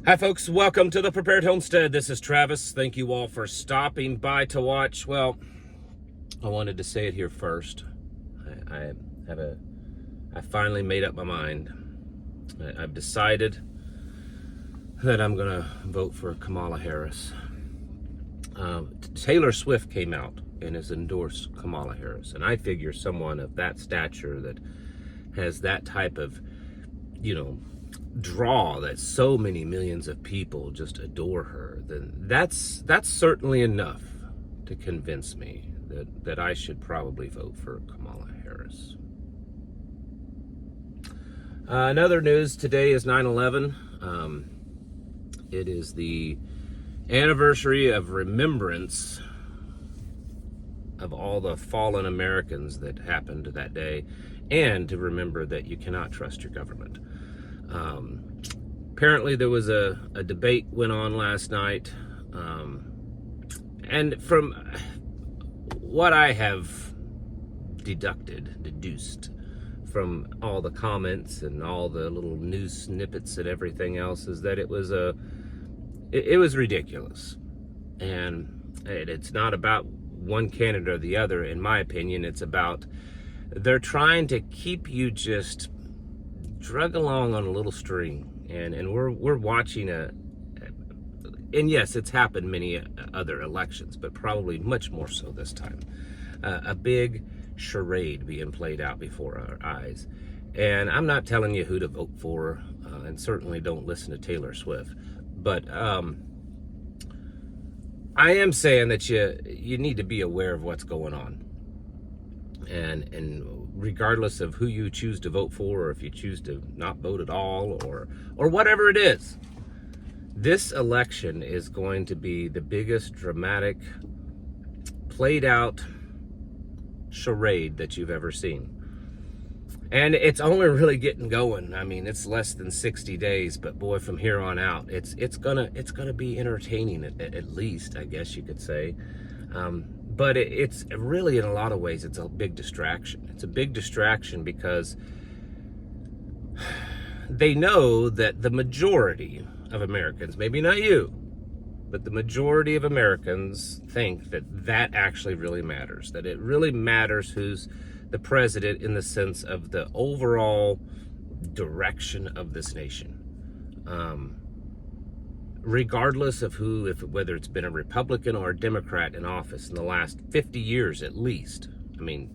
Hi folks, welcome to the Prepared Homestead. This is Travis. Thank you all for stopping by to watch. Well, I wanted to say it here first. I finally made up my mind. I've decided that I'm gonna vote for Kamala Harris. Taylor Swift came out and has endorsed Kamala Harris, and I figure someone of that stature that has that type of, draw that so many millions of people just adore her, then that's certainly enough to convince me that I should probably vote for Kamala Harris. Another news today is 9/11. It is the anniversary of remembrance of all the fallen Americans that happened that day, and to remember that you cannot trust your government. Apparently there was a debate went on last night, and from what I have deduced from all the comments and all the little news snippets and everything else is that it was ridiculous, and it's not about one candidate or the other. In my opinion, it's about they're trying to keep you just drug along on a little string, and we're watching and yes, it's happened many other elections, but probably much more so this time, a big charade being played out before our eyes. And I'm not telling you who to vote for, and certainly don't listen to Taylor Swift, but I am saying that you need to be aware of what's going on, and regardless of who you choose to vote for, or if you choose to not vote at all, or whatever it is, this election is going to be the biggest dramatic, played out charade that you've ever seen. And it's only really getting going. I mean, it's less than 60 days, but boy, from here on out, it's gonna be entertaining at least, I guess you could say. But it's really, in a lot of ways, it's a big distraction. It's a big distraction because they know that the majority of Americans, maybe not you, but the majority of Americans think that actually really matters, that it really matters who's the president in the sense of the overall direction of this nation. Regardless of whether it's been a Republican or a Democrat in office in the last 50 years at least. I mean,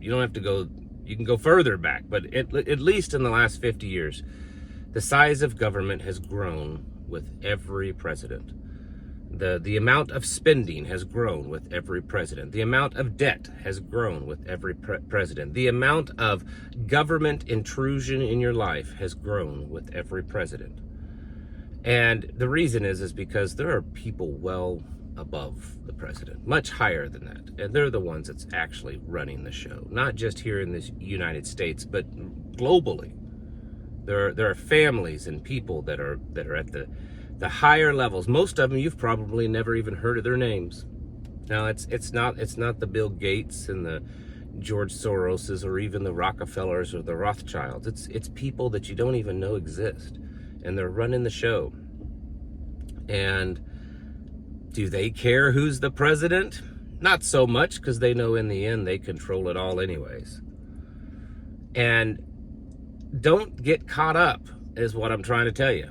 you don't have to go, you can go further back, but at least in the last 50 years, the size of government has grown with every president. The amount of spending has grown with every president. The amount of debt has grown with every president. The amount of government intrusion in your life has grown with every president. And the reason is because there are people well above the president, much higher than that. And they're the ones that's actually running the show, not just here in the United States, but globally. There are families and people that are at the higher levels. Most of them you've probably never even heard of their names. Now it's not the Bill Gates and the George Soroses or even the Rockefellers or the Rothschilds. It's people that you don't even know exist, and they're running the show. And do they care who's the president? Not so much, because they know in the end they control it all anyways. And don't get caught up, is what I'm trying to tell you.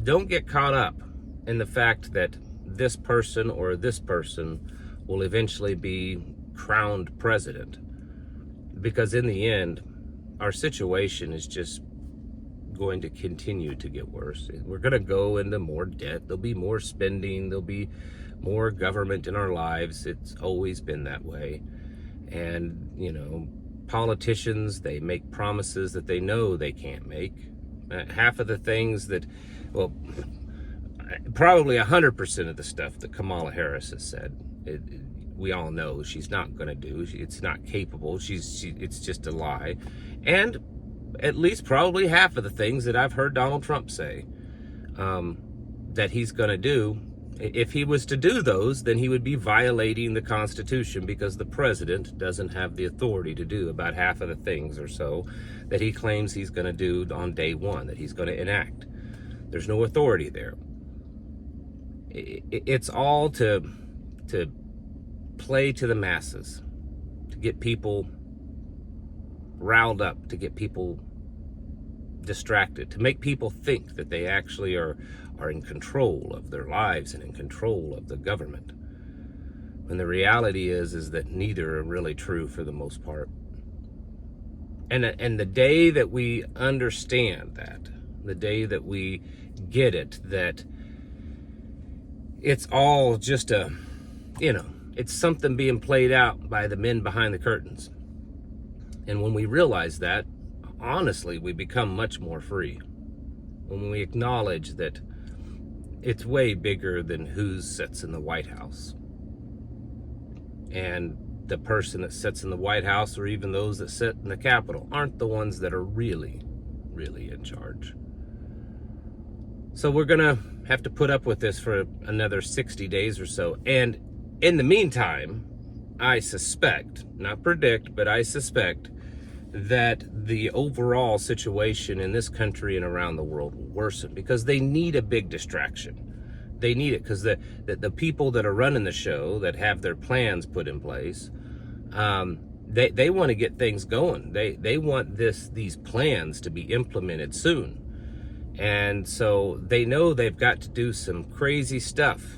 Don't get caught up in the fact that this person or this person will eventually be crowned president, because in the end, our situation is just going to continue to get worse. We're going to go into more debt. There'll be more spending. There'll be more government in our lives. It's always been that way. And, politicians, they make promises that they know they can't make. Half of the things that, probably 100% of the stuff that Kamala Harris has said, we all know she's not going to do. It's not capable. It's just a lie. And at least probably half of the things that I've heard Donald Trump say that he's going to do, if he was to do those, then he would be violating the Constitution, because the president doesn't have the authority to do about half of the things or so that he claims he's going to do on day one, that he's going to enact. There's no authority there. it's all to play to the masses, to get people riled up, to get people distracted, to make people think that they actually are in control of their lives and in control of the government. When the reality is that neither are really true for the most part. And the day that we understand that, the day that we get it, that it's all just it's something being played out by the men behind the curtains. And when we realize that, honestly, we become much more free. When we acknowledge that it's way bigger than who sits in the White House. And the person that sits in the White House, or even those that sit in the Capitol, aren't the ones that are really, really in charge. So we're gonna have to put up with this for another 60 days or so. And in the meantime, I suspect, not predict, but I suspect that the overall situation in this country and around the world will worsen, because they need a big distraction. They need it because the people that are running the show, that have their plans put in place, they want to get things going. They want these plans to be implemented soon. And so they know they've got to do some crazy stuff,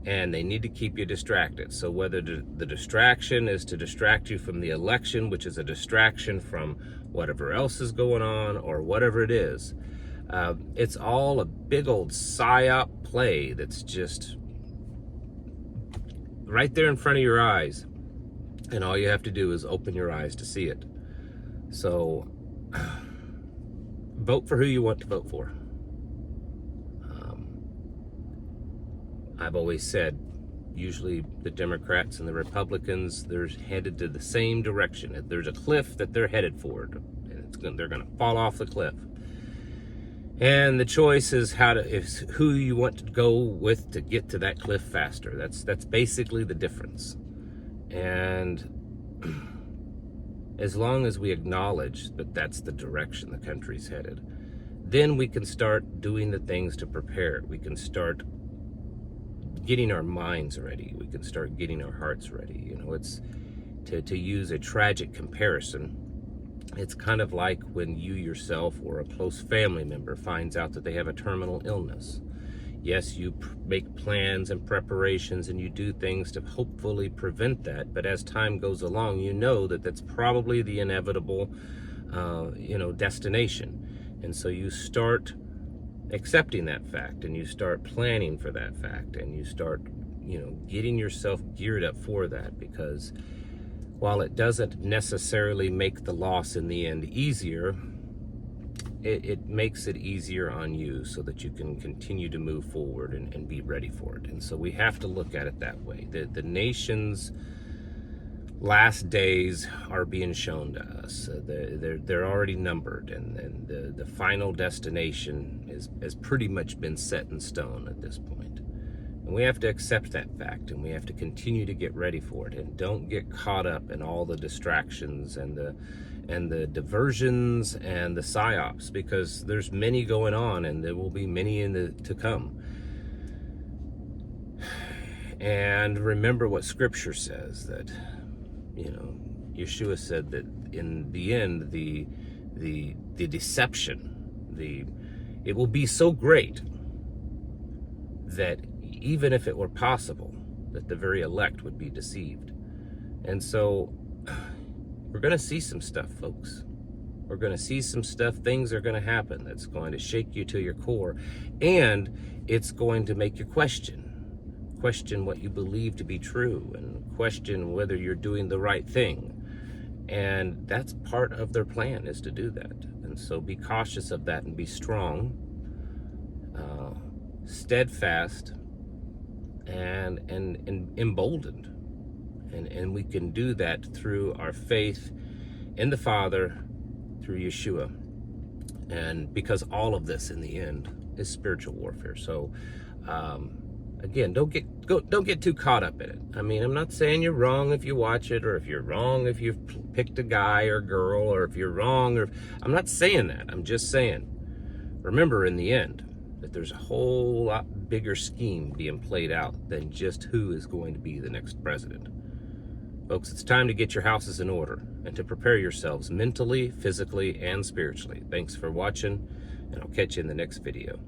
and they need to keep you distracted. So whether the distraction is to distract you from the election, which is a distraction from whatever else is going on, or whatever it is, it's all a big old psyop play that's just right there in front of your eyes. And all you have to do is open your eyes to see it. So vote for who you want to vote for. I've always said, usually the Democrats and the Republicans, they're headed to the same direction. There's a cliff that they're headed for, and they're going to fall off the cliff. And the choice is who you want to go with to get to that cliff faster. That's basically the difference. And as long as we acknowledge that that's the direction the country's headed, then we can start doing the things to prepare. We can start getting our minds ready. We can start getting our hearts ready. It's to use a tragic comparison. It's kind of like when you yourself or a close family member finds out that they have a terminal illness. Yes, you make plans and preparations and you do things to hopefully prevent that. But as time goes along, you know that that's probably the inevitable, destination. And so you start accepting that fact, and you start planning for that fact, and you start, getting yourself geared up for that, because while it doesn't necessarily make the loss in the end easier, it makes it easier on you so that you can continue to move forward and be ready for it. And so we have to look at it that way. The nation's last days are being shown to us. They're already numbered, and the final destination has pretty much been set in stone at this point. And we have to accept that fact, and we have to continue to get ready for it, and don't get caught up in all the distractions and the diversions and the psyops, because there's many going on, and there will be many to come. And remember what Scripture says, that Yeshua said that in the end, the deception, it will be so great that even if it were possible, that the very elect would be deceived. And so we're going to see some stuff, folks. We're going to see some stuff. Things are going to happen that's going to shake you to your core, and it's going to make you question what you believe to be true, and question whether you're doing the right thing. And that's part of their plan, is to do that. And so be cautious of that, and be strong, steadfast, and emboldened. And we can do that through our faith in the Father, through Yeshua. And because all of this in the end is spiritual warfare. So again, don't get too caught up in it. I mean, I'm not saying you're wrong if you watch it, or if you're wrong if you've picked a guy or girl, or if you're wrong, I'm not saying that. I'm just saying, remember, in the end, that there's a whole lot bigger scheme being played out than just who is going to be the next president. Folks, it's time to get your houses in order and to prepare yourselves mentally, physically, and spiritually. Thanks for watching, and I'll catch you in the next video.